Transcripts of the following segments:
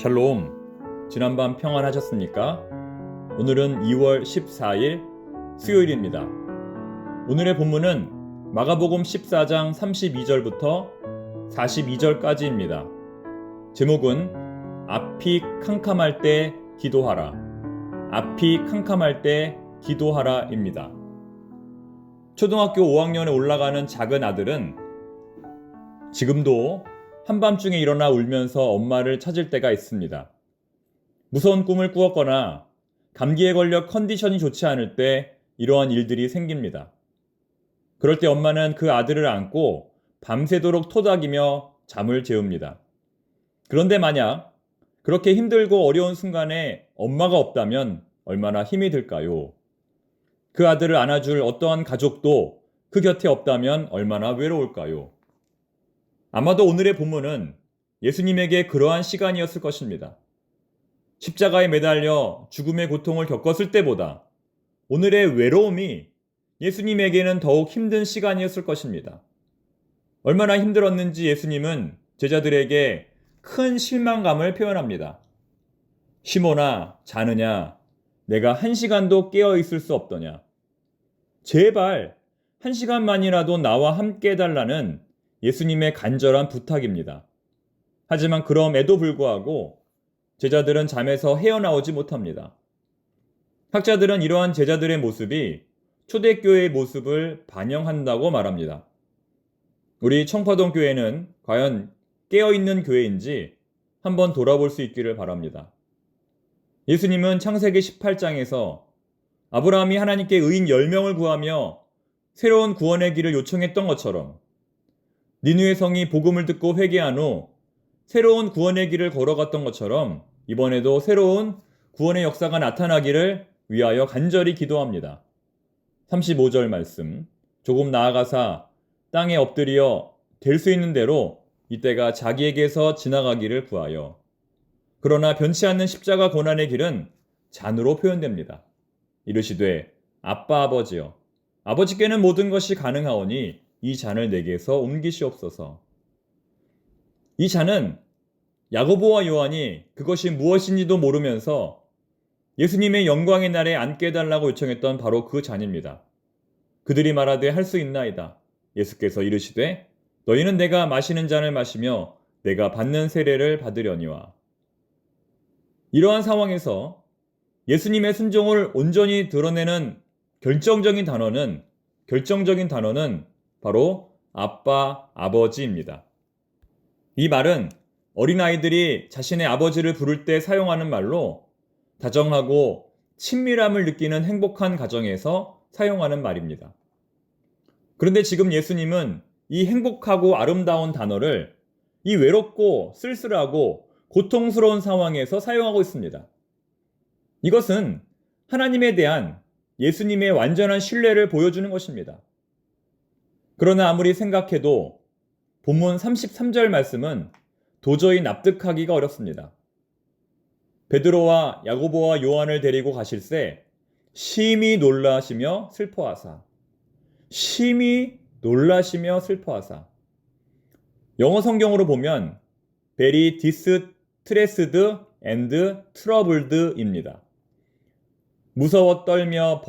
샬롬, 지난밤 평안하셨습니까? 오늘은 2월 14일 수요일입니다. 오늘의 본문은 마가복음 14장 32절부터 42절까지입니다. 제목은 앞이 캄캄할 때 기도하라. 앞이 캄캄할 때 기도하라입니다. 초등학교 5학년에 올라가는 작은 아들은 지금도 한밤중에 일어나 울면서 엄마를 찾을 때가 있습니다. 무서운 꿈을 꾸었거나 감기에 걸려 컨디션이 좋지 않을 때 이러한 일들이 생깁니다. 그럴 때 엄마는 그 아들을 안고 밤새도록 토닥이며 잠을 재웁니다. 그런데 만약 그렇게 힘들고 어려운 순간에 엄마가 없다면 얼마나 힘이 들까요? 그 아들을 안아줄 어떠한 가족도 그 곁에 없다면 얼마나 외로울까요? 아마도 오늘의 본문은 예수님에게 그러한 시간이었을 것입니다. 십자가에 매달려 죽음의 고통을 겪었을 때보다 오늘의 외로움이 예수님에게는 더욱 힘든 시간이었을 것입니다. 얼마나 힘들었는지 예수님은 제자들에게 큰 실망감을 표현합니다. 시몬아, 자느냐? 내가 1시간도 깨어 있을 수 없더냐? 제발 1시간만이라도 나와 함께 해달라는 예수님의 간절한 부탁입니다. 하지만 그럼에도 불구하고 제자들은 잠에서 헤어나오지 못합니다. 학자들은 이러한 제자들의 모습이 초대교회의 모습을 반영한다고 말합니다. 우리 청파동 교회는 과연 깨어있는 교회인지 한번 돌아볼 수 있기를 바랍니다. 예수님은 창세기 18장에서 아브라함이 하나님께 의인 10명을 구하며 새로운 구원의 길을 요청했던 것처럼 니느웨 성이 복음을 듣고 회개한 후 새로운 구원의 길을 걸어갔던 것처럼 이번에도 새로운 구원의 역사가 나타나기를 위하여 간절히 기도합니다. 35절 말씀, 조금 나아가사 땅에 엎드려 될 수 있는 대로 이때가 자기에게서 지나가기를 구하여. 그러나 변치 않는 십자가 고난의 길은 잔으로 표현됩니다. 이르시되 아빠 아버지여, 아버지께는 모든 것이 가능하오니 이 잔을 내게서 옮기시옵소서. 이 잔은 야고보와 요한이 그것이 무엇인지도 모르면서 예수님의 영광의 날에 앉게 해달라고 요청했던 바로 그 잔입니다. 그들이 말하되 할 수 있나이다. 예수께서 이르시되 너희는 내가 마시는 잔을 마시며 내가 받는 세례를 받으려니와. 이러한 상황에서 예수님의 순종을 온전히 드러내는 결정적인 단어는 바로 아빠, 아버지입니다. 이 말은 어린아이들이 자신의 아버지를 부를 때 사용하는 말로 다정하고 친밀함을 느끼는 행복한 가정에서 사용하는 말입니다. 그런데 지금 예수님은 이 행복하고 아름다운 단어를 이 외롭고 쓸쓸하고 고통스러운 상황에서 사용하고 있습니다. 이것은 하나님에 대한 예수님의 완전한 신뢰를 보여주는 것입니다. 그러나 아무리 생각해도 본문 33절 말씀은 도저히 납득하기가 어렵습니다. 베드로와 야고보와 요한을 데리고 가실새 심히 놀라시며 슬퍼하사. 영어 성경으로 보면 very distressed and troubled입니다. 무서워 떨며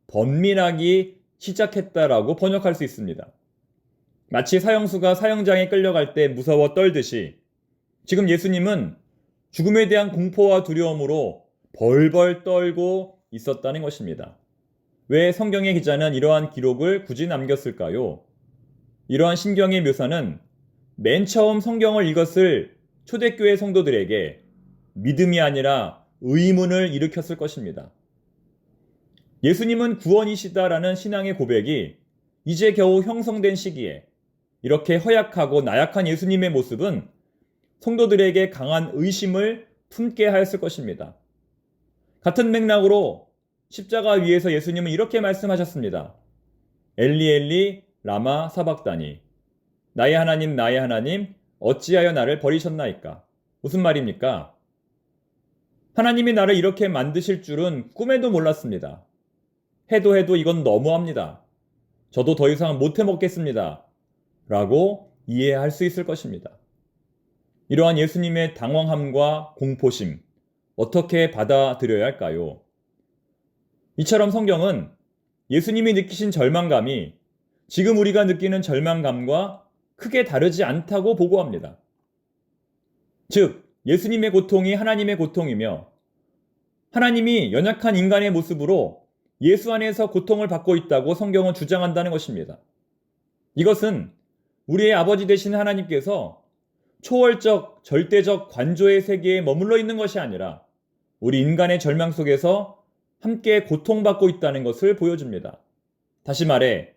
번민하기 시작했다라고 번역할 수 있습니다. 마치 사형수가 사형장에 끌려갈 때 무서워 떨듯이 지금 예수님은 죽음에 대한 공포와 두려움으로 벌벌 떨고 있었다는 것입니다. 왜 성경의 기자는 이러한 기록을 굳이 남겼을까요? 이러한 심경의 묘사는 맨 처음 성경을 읽었을 초대교회 성도들에게 믿음이 아니라 의문을 일으켰을 것입니다. 예수님은 구원이시다라는 신앙의 고백이 이제 겨우 형성된 시기에 이렇게 허약하고 나약한 예수님의 모습은 성도들에게 강한 의심을 품게 하였을 것입니다. 같은 맥락으로 십자가 위에서 예수님은 이렇게 말씀하셨습니다. 엘리 엘리 라마 사박다니. 나의 하나님 어찌하여 나를 버리셨나이까? 무슨 말입니까? 하나님이 나를 이렇게 만드실 줄은 꿈에도 몰랐습니다. 해도 이건 너무합니다. 저도 더 이상 못 해먹겠습니다. 라고 이해할 수 있을 것입니다. 이러한 예수님의 당황함과 공포심, 어떻게 받아들여야 할까요? 이처럼 성경은 예수님이 느끼신 절망감이 지금 우리가 느끼는 절망감과 크게 다르지 않다고 보고합니다. 즉, 예수님의 고통이 하나님의 고통이며 하나님이 연약한 인간의 모습으로 예수 안에서 고통을 받고 있다고 성경은 주장한다는 것입니다. 이것은 우리의 아버지 되신 하나님께서 초월적, 절대적 관조의 세계에 머물러 있는 것이 아니라 우리 인간의 절망 속에서 함께 고통받고 있다는 것을 보여줍니다. 다시 말해,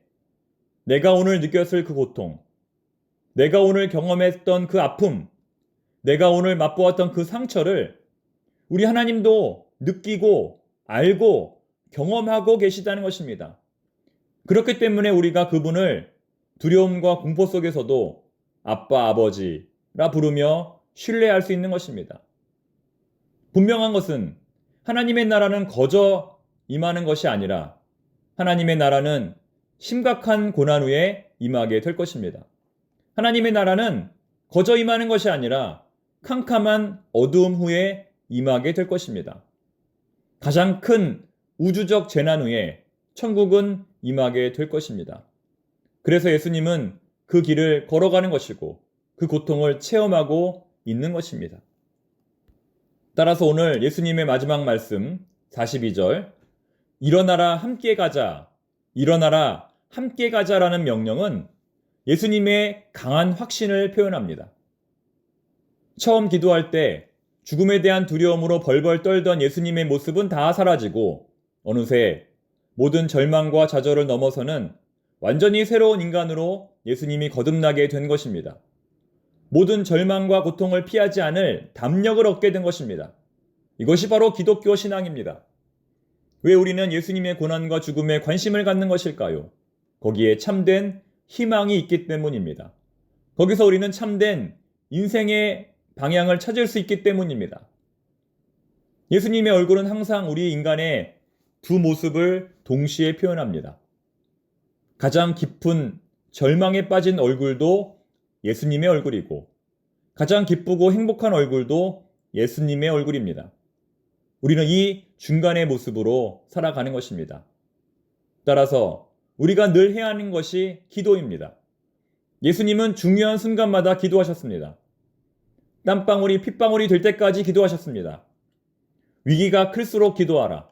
내가 오늘 느꼈을 그 고통, 내가 오늘 경험했던 그 아픔, 내가 오늘 맛보았던 그 상처를 우리 하나님도 느끼고 알고 경험하고 계시다는 것입니다. 그렇기 때문에 우리가 그분을 두려움과 공포 속에서도 아빠, 아버지라 부르며 신뢰할 수 있는 것입니다. 분명한 것은 하나님의 나라는 거저 임하는 것이 아니라 하나님의 나라는 심각한 고난 후에 임하게 될 것입니다. 하나님의 나라는 거저 임하는 것이 아니라 캄캄한 어두움 후에 임하게 될 것입니다. 가장 큰 우주적 재난 후에 천국은 임하게 될 것입니다. 그래서 예수님은 그 길을 걸어가는 것이고 그 고통을 체험하고 있는 것입니다. 따라서 오늘 예수님의 마지막 말씀 42절 일어나라 함께 가자, 일어나라 함께 가자라는 명령은 예수님의 강한 확신을 표현합니다. 처음 기도할 때 죽음에 대한 두려움으로 벌벌 떨던 예수님의 모습은 다 사라지고 어느새 모든 절망과 좌절을 넘어서는 완전히 새로운 인간으로 예수님이 거듭나게 된 것입니다. 모든 절망과 고통을 피하지 않을 담력을 얻게 된 것입니다. 이것이 바로 기독교 신앙입니다. 왜 우리는 예수님의 고난과 죽음에 관심을 갖는 것일까요? 거기에 참된 희망이 있기 때문입니다. 거기서 우리는 참된 인생의 방향을 찾을 수 있기 때문입니다. 예수님의 얼굴은 항상 우리 인간의 두 모습을 동시에 표현합니다. 가장 깊은 절망에 빠진 얼굴도 예수님의 얼굴이고 가장 기쁘고 행복한 얼굴도 예수님의 얼굴입니다. 우리는 이 중간의 모습으로 살아가는 것입니다. 따라서 우리가 늘 해야 하는 것이 기도입니다. 예수님은 중요한 순간마다 기도하셨습니다. 땀방울이 핏방울이 될 때까지 기도하셨습니다. 위기가 클수록 기도하라.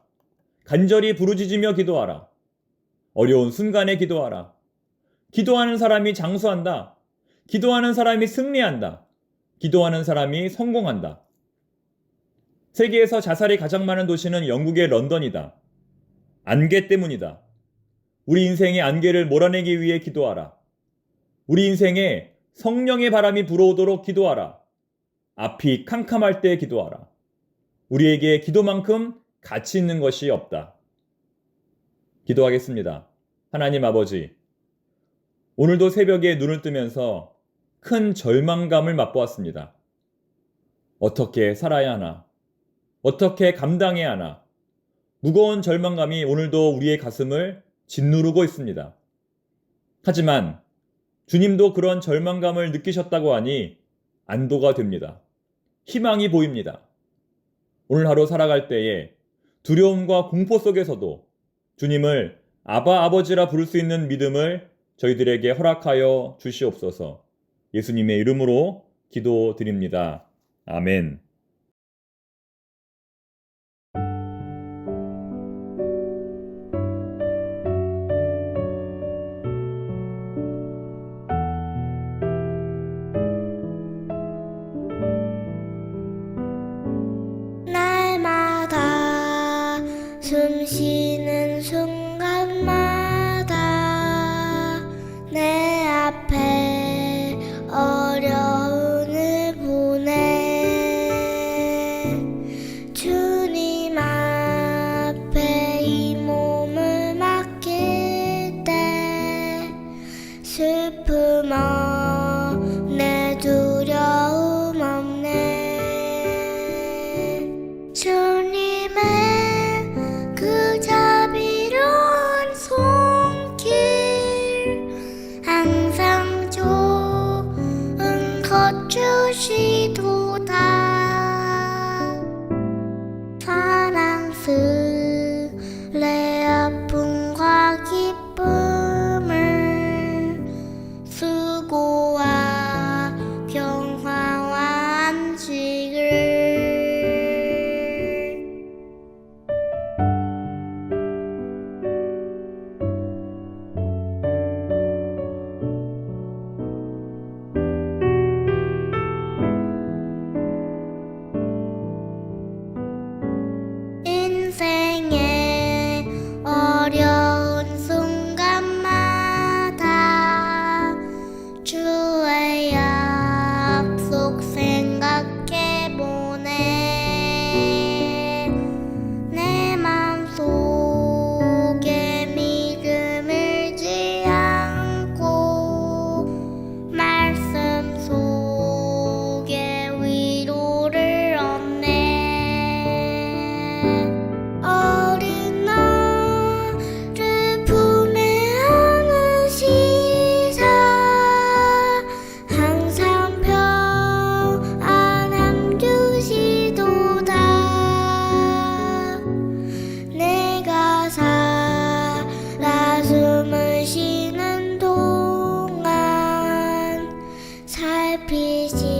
간절히 부르짖으며 기도하라. 어려운 순간에 기도하라. 기도하는 사람이 장수한다. 기도하는 사람이 승리한다. 기도하는 사람이 성공한다. 세계에서 자살이 가장 많은 도시는 영국의 런던이다. 안개 때문이다. 우리 인생의 안개를 몰아내기 위해 기도하라. 우리 인생에 성령의 바람이 불어오도록 기도하라. 앞이 캄캄할 때 기도하라. 우리에게 기도만큼 가치 있는 것이 없다. 기도하겠습니다. 하나님 아버지, 오늘도 새벽에 눈을 뜨면서 큰 절망감을 맛보았습니다. 어떻게 살아야 하나? 어떻게 감당해야 하나? 무거운 절망감이 오늘도 우리의 가슴을 짓누르고 있습니다. 하지만 주님도 그런 절망감을 느끼셨다고 하니 안도가 됩니다. 희망이 보입니다. 오늘 하루 살아갈 때에 두려움과 공포 속에서도 주님을 아바 아버지라 부를 수 있는 믿음을 저희들에게 허락하여 주시옵소서. 예수님의 이름으로 기도드립니다. 아멘. 날마다 숨 쉬는 순간마다 내 앞에 어려움을 보내 거주시도다 사랑스레 아픔과 기쁨을 수고와 평화와 안식을 인생의 어려운 순간마다 주의 약속 생각해보네 내 맘속에 믿음을 지 않고 말씀 속에 위로를 얻네 어린 나를 품에 안으시사 항상 평안함 주시도다 내가 살아 숨을 쉬는 동안 살피시